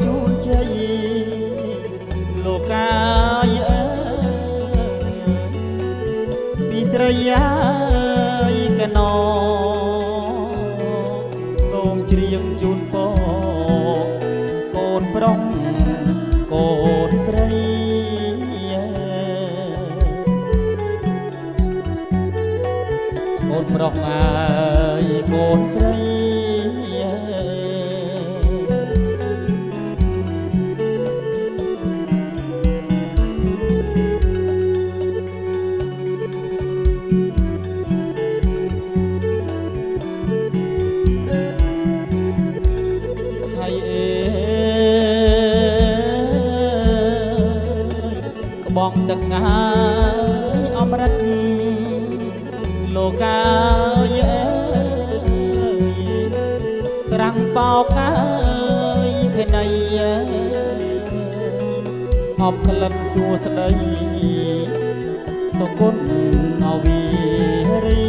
ជូនជ័យលោកកាយអើយពីត្រីយាយកណោសូមជ្រាបជូនពរកូនប្រុសកូនស្រីកូនប្រុសអើយកូនស្រីបងទឹកហើយអមរិតលោកកាយអើយត្រាំងបោកហើយភេណីអបក្លិនសួស្ដីសុគន្ធអវីរី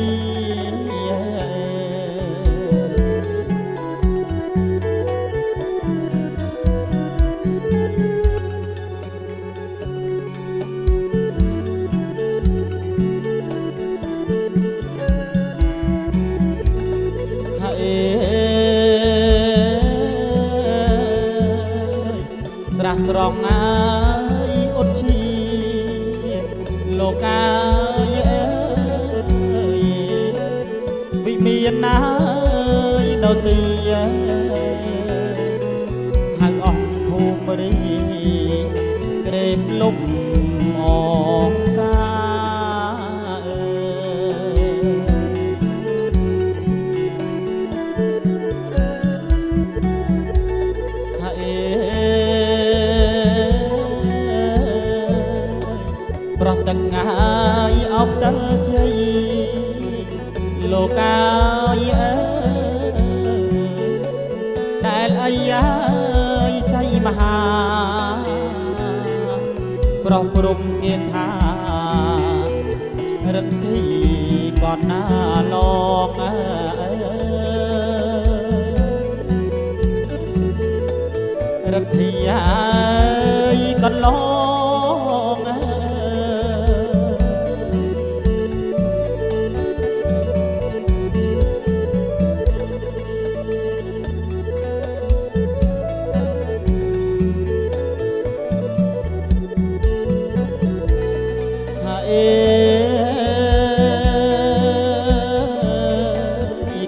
ស្រះស្រងហើយអត់ឈីលោកកាយអើយវិមានណាយនៅទីហៅអស់ភូមិរីក្រេបលុបអងកាប្រោះទាំងហើយអបតលជ័យលោកកាយអើយដែលអាយាយសៃមហាប្រោះព្រំគេថារឹកទីកតណាលោកអើយរឹកទីអើយកតលោក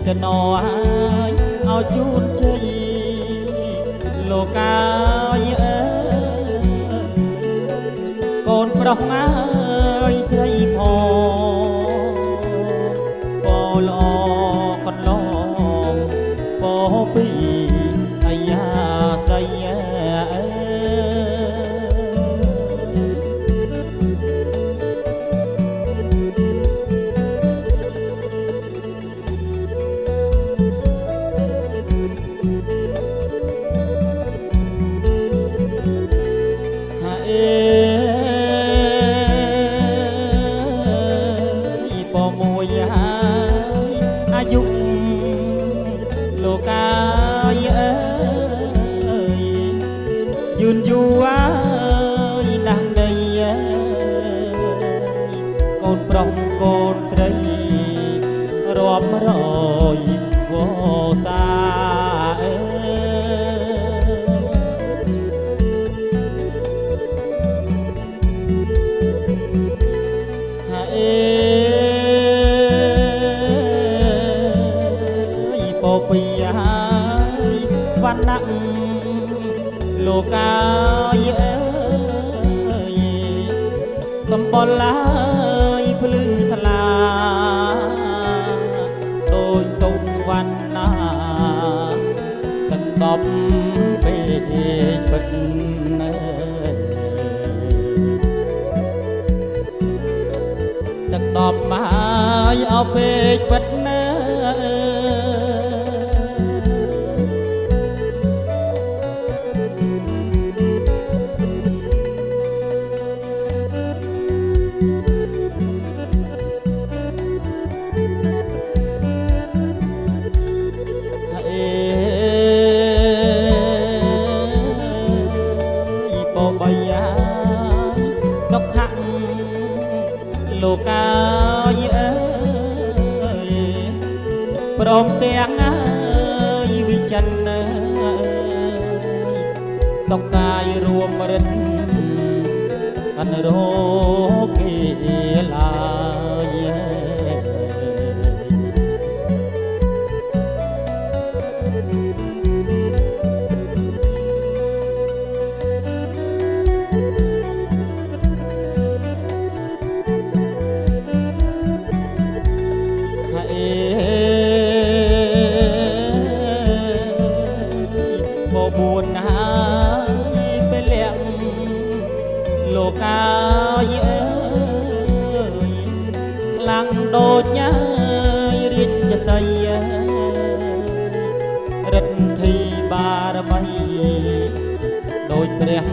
កណោហើយឲ្យជូនជ័យលោកកាយអើយកូនប្រុសអើយស្រីផងពល្អកន្លងពពីអាយ៉ាស្រីអាយុលោកកាយអើយយឺនយូរហើយណាស់ដីកូនប្រុសកូនស្រីរាប់រយវសាពីហើយវណ្ណៈលោកកាយអើយសម្បល់ឡើយភ្លឺថ្លាដូចសុំវណ្ណាកណ្ដប់ពេកពិតទឹកដប់ហើយអោពេកពិតណា មទាំងអើយវិចិត្រសុខកាយរួមរិទ្ធអនរោគេឡាយបួនហើយពេលលាក់លោកកាយអើយខ្លាំងដូចញ៉ាយរាជសីរិទ្ធីបារមីដូចព្រះ